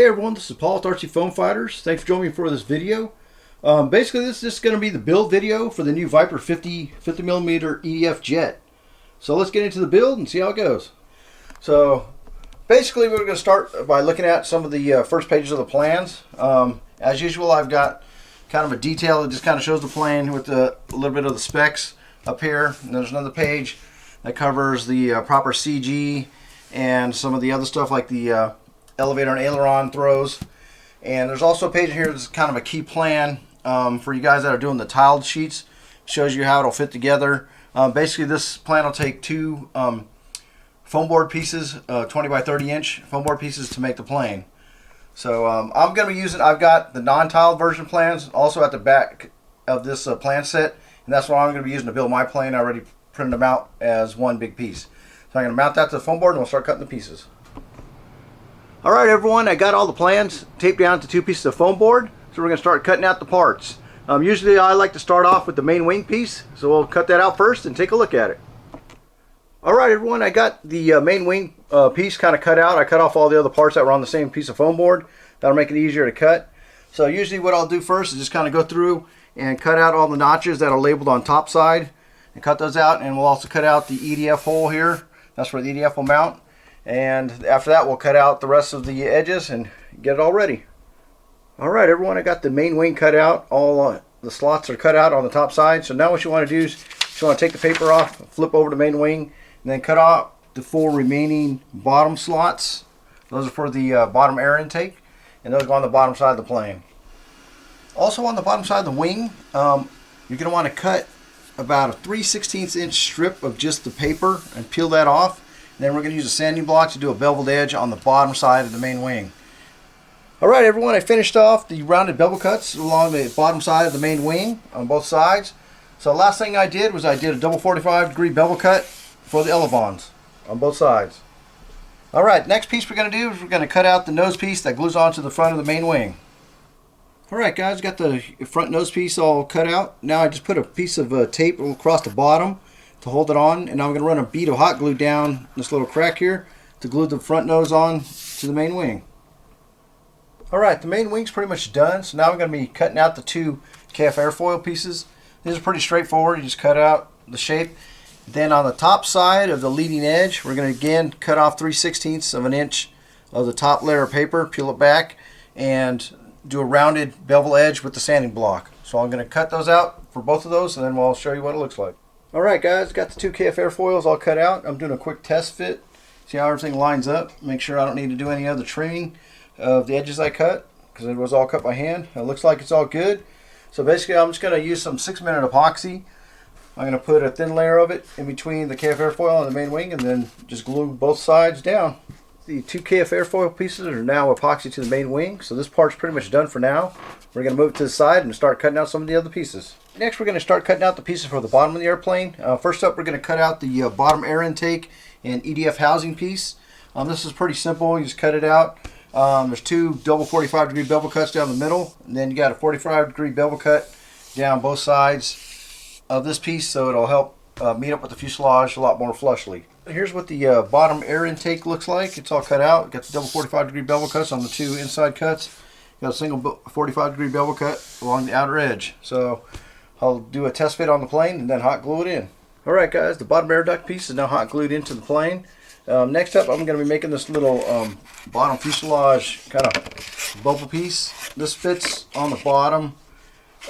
Hey everyone, this is Paul with rcFoamFighters. Thanks for joining me for this video. Basically, this is just going to be the build video for the new Viper-50 50mm EDF Jet. So let's get into the build and see how it goes. So basically, we're going to start by looking at some of the first pages of the plans. As usual, I've got kind of a detail that just kind of shows the plane with a little bit of the specs up here. And there's another page that covers the proper CG and some of the other stuff like the elevator and aileron throws. And there's also a page here that's kind of a key plan for you guys that are doing the tiled sheets. Shows you how it'll fit together. Basically, this plan will take two foam board pieces, 20 by 30 inch foam board pieces to make the plane. So I'm going to be using, I've got the non-tiled version plans also at the back of this plan set, and that's what I'm going to be using to build my plane. I already printed them out as one big piece. So I'm going to mount that to the foam board and we'll start cutting the pieces. Alright everyone, I got all the plans taped down to two pieces of foam board, so we're going to start cutting out the parts. Usually I like to start off with the main wing piece, so we'll cut that out first and take a look at it. Alright everyone, I got the main wing piece kind of cut out. I cut off all the other parts that were on the same piece of foam board. That'll make it easier to cut. So usually what I'll do first is just kind of go through and cut out all the notches that are labeled on top side and cut those out, and we'll also cut out the EDF hole here. That's where the EDF will mount. And after that, we'll cut out the rest of the edges and get it all ready. Alright everyone, I got the main wing cut out. All the slots are cut out on the top side. So now what you want to do is you want to take the paper off, flip over the main wing, and then cut off the four remaining bottom slots. Those are for the bottom air intake, and those go on the bottom side of the plane. Also on the bottom side of the wing, you're going to want to cut about a 3/16 inch strip of just the paper and peel that off. And then we're going to use a sanding block to do a beveled edge on the bottom side of the main wing. Alright everyone, I finished off the rounded bevel cuts along the bottom side of the main wing on both sides. So the last thing I did was I did a double 45-degree bevel cut for the elevons on both sides. Alright, next piece we're going to do is we're going to cut out the nose piece that glues onto the front of the main wing. Alright guys, got the front nose piece all cut out. Now I just put a piece of tape across the bottom to hold it on, and now I'm going to run a bead of hot glue down this little crack here to glue the front nose on to the main wing. Alright, the main wing's pretty much done, so now I'm going to be cutting out the two KF airfoil pieces. These are pretty straightforward. You just cut out the shape. Then on the top side of the leading edge, we're going to again cut off 3/16 of an inch of the top layer of paper, peel it back, and do a rounded bevel edge with the sanding block. So I'm going to cut those out for both of those, and then we'll show you what it looks like. Alright guys, got the two KF airfoils all cut out. I'm doing a quick test fit, see how everything lines up, make sure I don't need to do any other trimming of the edges I cut, because it was all cut by hand. It looks like it's all good. So basically I'm just going to use some 6-minute epoxy. I'm going to put a thin layer of it in between the KF airfoil and the main wing, and then just glue both sides down. The two KF airfoil pieces are now epoxy to the main wing, so this part's pretty much done for now. We're going to move it to the side and start cutting out some of the other pieces. Next, we're going to start cutting out the pieces for the bottom of the airplane. First up, we're going to cut out the bottom air intake and EDF housing piece. This is pretty simple. You just cut it out. There's two double 45-degree bevel cuts down the middle, and then you got a 45-degree bevel cut down both sides of this piece, so it'll help meet up with the fuselage a lot more flushly. Here's what the bottom air intake looks like. It's all cut out. Got the double 45-degree bevel cuts on the two inside cuts. Got a single 45-degree bevel cut along the outer edge. So I'll do a test fit on the plane and then hot glue it in. Alright guys, the bottom air duct piece is now hot glued into the plane. Next up, I'm going to be making this little bottom fuselage kind of bubble piece. This fits on the bottom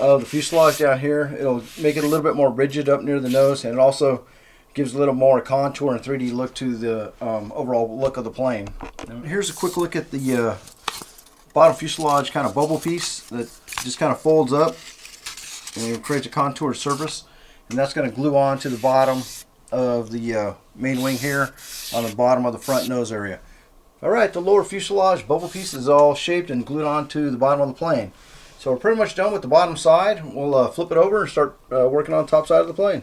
of the fuselage down here. It'll make it a little bit more rigid up near the nose, and it also gives a little more contour and 3D look to the overall look of the plane. Now, here's a quick look at the bottom fuselage kind of bubble piece that just kind of folds up and it creates a contoured surface, and that's going to glue on to the bottom of the main wing here on the bottom of the front nose area. Alright, the lower fuselage bubble piece is all shaped and glued onto the bottom of the plane. So we're pretty much done with the bottom side. We'll flip it over and start working on the top side of the plane.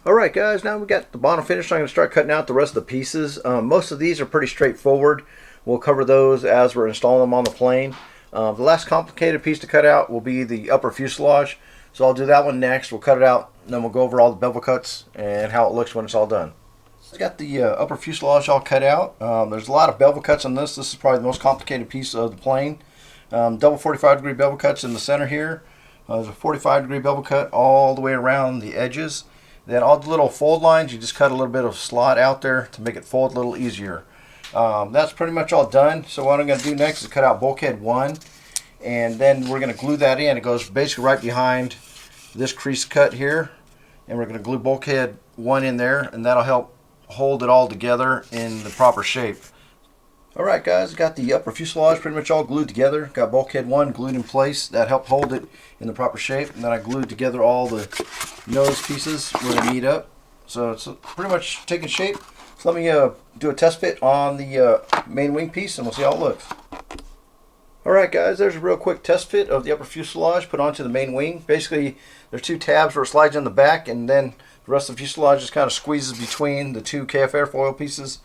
Alright guys, now we got the bottom finished. I'm going to start cutting out the rest of the pieces. Most of these are pretty straightforward. We'll cover those as we're installing them on the plane. The last complicated piece to cut out will be the upper fuselage. So I'll do that one next. We'll cut it out, and then we'll go over all the bevel cuts and how it looks when it's all done. It's got the upper fuselage all cut out. There's a lot of bevel cuts on this. This is probably the most complicated piece of the plane. Double 45-degree bevel cuts in the center here. There's a 45-degree bevel cut all the way around the edges. Then all the little fold lines, you just cut a little bit of slot out there to make it fold a little easier. That's pretty much all done. So what I'm going to do next is cut out bulkhead 1. And then we're going to glue that in. It goes basically right behind this crease cut here. And we're going to glue bulkhead 1 in there. And that'll help hold it all together in the proper shape. Alright guys, got the upper fuselage pretty much all glued together. Got bulkhead 1 glued in place. That helped hold it in the proper shape. And then I glued together all the nose pieces where they meet up. So it's pretty much taking shape. So let me do a test fit on the main wing piece and we'll see how it looks. Alright guys, there's a real quick test fit of the upper fuselage put onto the main wing. Basically, there's 2 tabs where it slides in the back, and then the rest of the fuselage just kind of squeezes between the 2 KF airfoil pieces.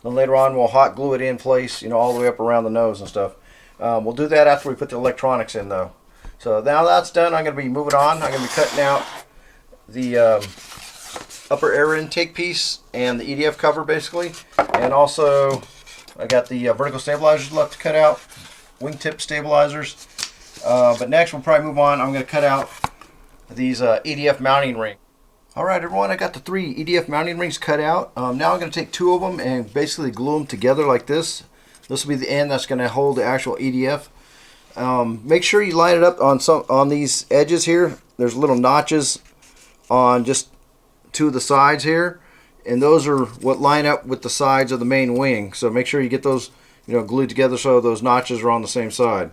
Then later on we'll hot glue it in place, you know, all the way up around the nose and stuff. We'll do that after we put the electronics in though. So now that's done, I'm going to be moving on. I'm going to be cutting out the upper air intake piece and the EDF cover basically. And also I got the vertical stabilizers left to cut out, wingtip stabilizers. But next we'll probably move on. I'm going to cut out these EDF mounting rings. Alright everyone, I got the 3 EDF mounting rings cut out. Now I'm going to take 2 of them and basically glue them together like this. This will be the end that's going to hold the actual EDF. Make sure you line it up on these edges here. There's little notches on just 2 of the sides here, and those are what line up with the sides of the main wing. So make sure you get those, you know, glued together so those notches are on the same side.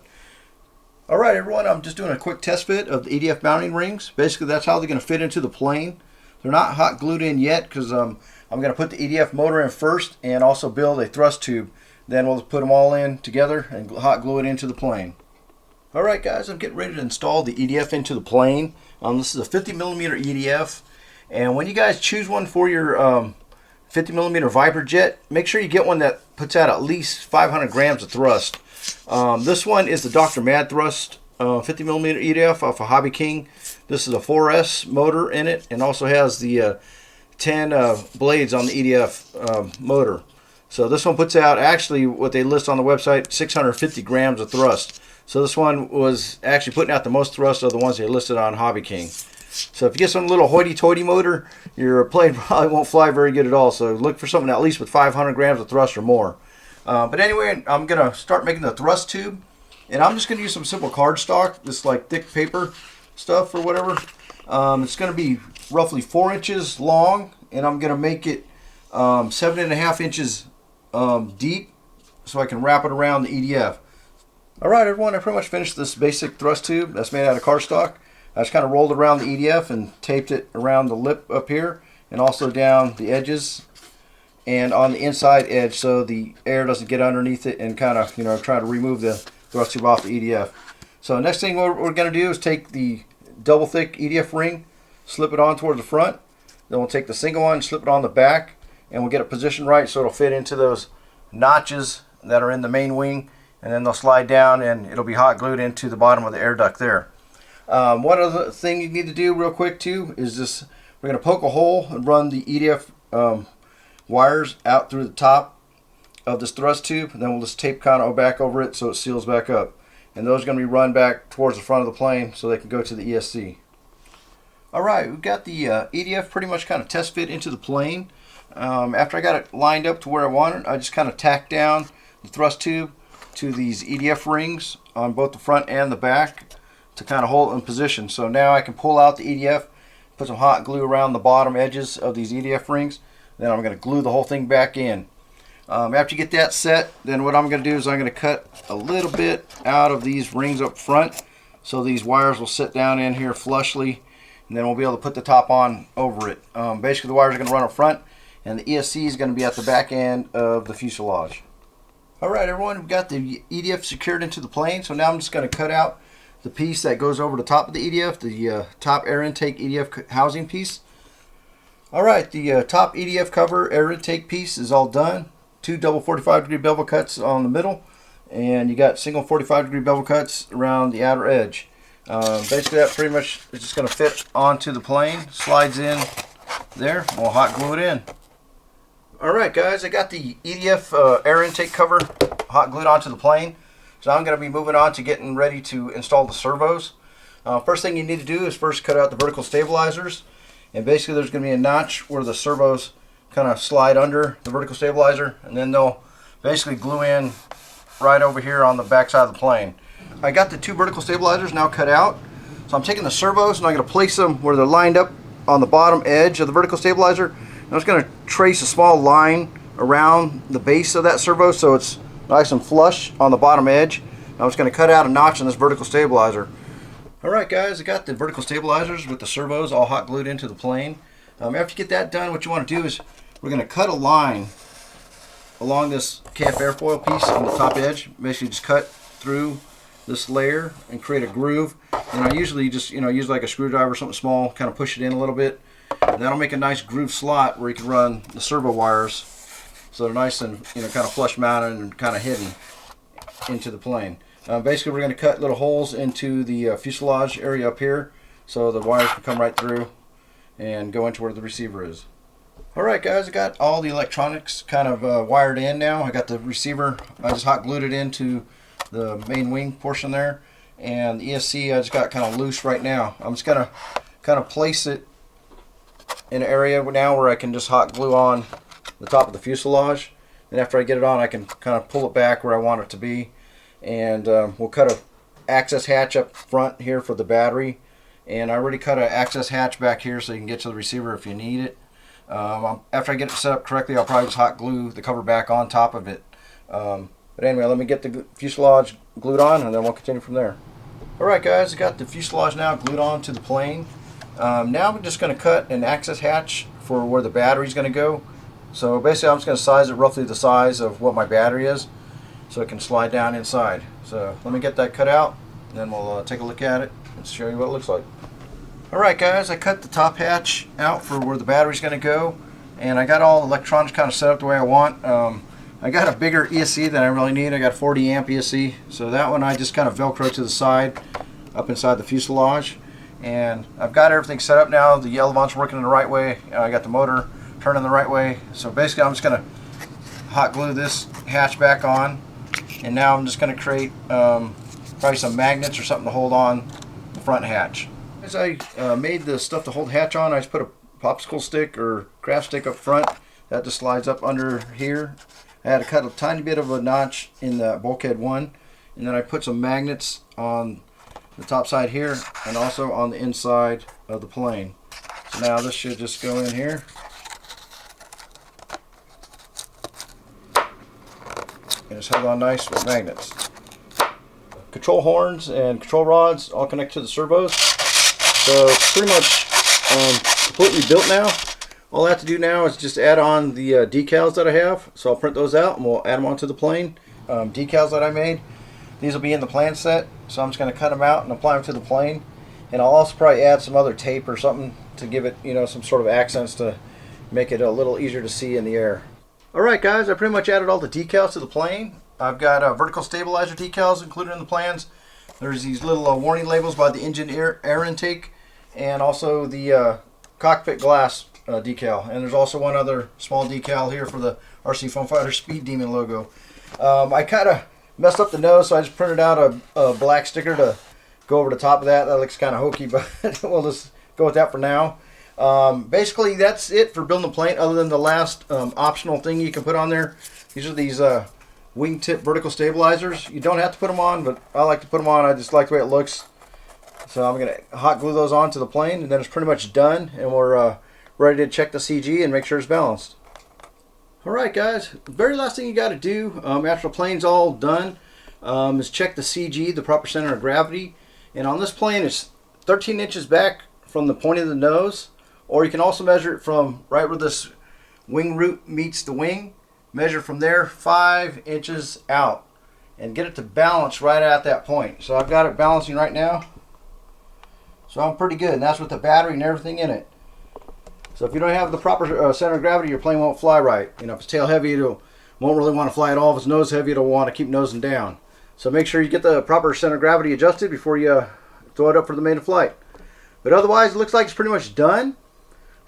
Alright everyone, I'm just doing a quick test fit of the EDF mounting rings. Basically that's how they're going to fit into the plane. They're not hot glued in yet because I'm going to put the EDF motor in first and also build a thrust tube. Then we'll put them all in together and hot glue it into the plane. Alright guys, I'm getting ready to install the EDF into the plane. This is a 50mm EDF, and when you guys choose one for your 50mm Viper jet, make sure you get one that puts out at least 500 grams of thrust. This one is the Dr. Mad Thrust 50mm EDF off of Hobby King. This is a 4S motor in it, and also has the 10 blades on the EDF motor. So this one puts out, actually what they list on the website, 650 grams of thrust. So this one was actually putting out the most thrust of the ones they listed on Hobby King. So if you get some little hoity-toity motor, your plane probably won't fly very good at all. So look for something at least with 500 grams of thrust or more. But anyway, I'm going to start making the thrust tube. And I'm just going to use some simple cardstock, this like thick paper stuff or whatever. It's going to be roughly 4 inches long, and I'm going to make it 7.5 inches deep so I can wrap it around the EDF. Alright everyone, I pretty much finished this basic thrust tube that's made out of cardstock. I just kind of rolled it around the EDF and taped it around the lip up here and also down the edges and on the inside edge so the air doesn't get underneath it and kind of, you know, try to remove the thrust tube off the EDF. So next thing we're going to do is take the double thick EDF ring, slip it on towards the front, then we'll take the single one, slip it on the back, and we'll get it positioned right so it'll fit into those notches that are in the main wing, and then they'll slide down and it'll be hot glued into the bottom of the air duct there. One other thing you need to do real quick too is this: we're going to poke a hole and run the EDF wires out through the top of this thrust tube, and then we'll just tape kind of back over it so it seals back up. And those are going to be run back towards the front of the plane so they can go to the ESC. Alright, we've got the EDF pretty much kind of test fit into the plane. After I got it lined up to where I wanted, I just kind of tacked down the thrust tube to these EDF rings on both the front and the back to kind of hold it in position. So now I can pull out the EDF, put some hot glue around the bottom edges of these EDF rings, then I'm going to glue the whole thing back in. After you get that set, then what I'm going to do is I'm going to cut a little bit out of these rings up front so these wires will sit down in here flushly, and then we'll be able to put the top on over it. Basically the wires are going to run up front and the ESC is going to be at the back end of the fuselage. Alright everyone, we've got the EDF secured into the plane, so now I'm just going to cut out the piece that goes over the top of the EDF, the top air intake EDF housing piece. Alright, the top EDF cover air intake piece is all done. 2 double 45-degree bevel cuts on the middle, and you got single 45-degree bevel cuts around the outer edge. Basically that pretty much is just going to fit onto the plane, slides in there, and we'll hot glue it in. Alright guys, I got the EDF air intake cover hot glued onto the plane. So I'm going to be moving on to getting ready to install the servos. First thing you need to do is first cut out the vertical stabilizers. And basically there's going to be a notch where the servos kind of slide under the vertical stabilizer. And then they'll basically glue in right over here on the back side of the plane. I got the two vertical stabilizers now cut out. So I'm taking the servos and I'm going to place them where they're lined up on the bottom edge of the vertical stabilizer. I'm just going to trace a small line around the base of that servo so it's nice and flush on the bottom edge. I'm just going to cut out a notch in this vertical stabilizer. Alright guys, I got the vertical stabilizers with the servos all hot glued into the plane. After you get that done, what you want to do is we're going to cut a line along this calf airfoil piece on the top edge. Basically just cut through this layer and create a groove. And I usually just use like a screwdriver or something small, kind of push it in a little bit. And that'll make a nice groove slot where you can run the servo wires so they're nice and kind of flush mounted and kind of hidden into the plane. Basically we're going to cut little holes into the fuselage area up here so the wires can come right through and go into where the receiver is. Alright guys, I got all the electronics kind of wired in now. I got the receiver, I just hot glued it into the main wing portion there, and the ESC I just got kind of loose right now. I'm just going to kind of place it in an area now where I can just hot glue on the top of the fuselage, and after I get it on I can kind of pull it back where I want it to be. And we'll cut a access hatch up front here for the battery, and I already cut an access hatch back here so you can get to the receiver if you need it. After I get it set up correctly, I'll probably just hot glue the cover back on top of it. But anyway, let me get the fuselage glued on and then we'll continue from there. Alright guys, I got the fuselage now glued on to the plane. Now I'm just going to cut an access hatch for where the battery is going to go. So basically I'm just going to size it roughly the size of what my battery is so it can slide down inside. So let me get that cut out and then we'll take a look at it and show you what it looks like. Alright guys, I cut the top hatch out for where the battery's going to go, and I got all the electronics kind of set up the way I want. I got a bigger ESC than I really need. I got 40 amp ESC, so that one I just kind of velcro to the side up inside the fuselage. And I've got everything set up now. The elevon's working in the right way. I got the motor turning the right way. So basically I'm just going to hot glue this hatch back on, and now I'm just going to create probably some magnets or something to hold on the front hatch. As I made the stuff to hold the hatch on, I just put a popsicle stick or craft stick up front. That just slides up under here. I had to cut a tiny bit of a notch in the bulkhead one, and then I put some magnets on the top side here and also on the inside of the plane. So now this should just go in here. And it's held on nice with magnets. Control horns and control rods all connect to the servos. So it's pretty much completely built now. All I have to do now is just add on the decals that I have. So I'll print those out and we'll add them onto the plane. Decals that I made, these will be in the plan set. So I'm just going to cut them out and apply them to the plane. And I'll also probably add some other tape or something to give it, some sort of accents to make it a little easier to see in the air. Alright guys, I pretty much added all the decals to the plane. I've got vertical stabilizer decals included in the plans. There's these little warning labels by the engine air intake, and also the cockpit glass decal. And there's also one other small decal here for the rcFoamFighters Speed Demon logo. I kind of messed up the nose, so I just printed out a black sticker to go over the top of that. That looks kind of hokey, but we'll just go with that for now. Basically, that's it for building the plane, other than the last optional thing you can put on there. These are these wingtip vertical stabilizers. You don't have to put them on, but I like to put them on. I just like the way it looks. So I'm going to hot glue those onto the plane, and then it's pretty much done, and we're ready to check the CG and make sure it's balanced. Alright guys, the very last thing you got to do after the plane's all done is check the CG, the proper center of gravity. And on this plane it's 13 inches back from the point of the nose, or you can also measure it from right where this wing root meets the wing. Measure from there 5 inches out and get it to balance right at that point. So I've got it balancing right now. So I'm pretty good, and that's with the battery and everything in it. So if you don't have the proper center of gravity, your plane won't fly right. If it's tail heavy, it won't really want to fly at all. If it's nose heavy, it'll want to keep nosing down. So make sure you get the proper center of gravity adjusted before you throw it up for the main of flight. But otherwise, it looks like it's pretty much done.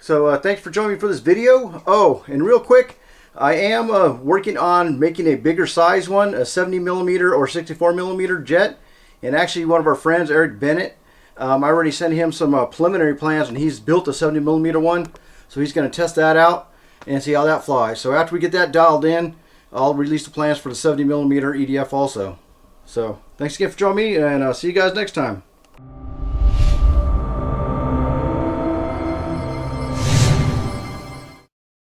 So thanks for joining me for this video. Oh, and real quick, I am working on making a bigger size one, a 70 millimeter or 64 millimeter jet. And actually one of our friends, Eric Bennett, I already sent him some preliminary plans, and he's built a 70 millimeter one. So he's going to test that out and see how that flies. So after we get that dialed in, I'll release the plans for the 70 millimeter EDF also. So thanks again for joining me, and see you guys next time.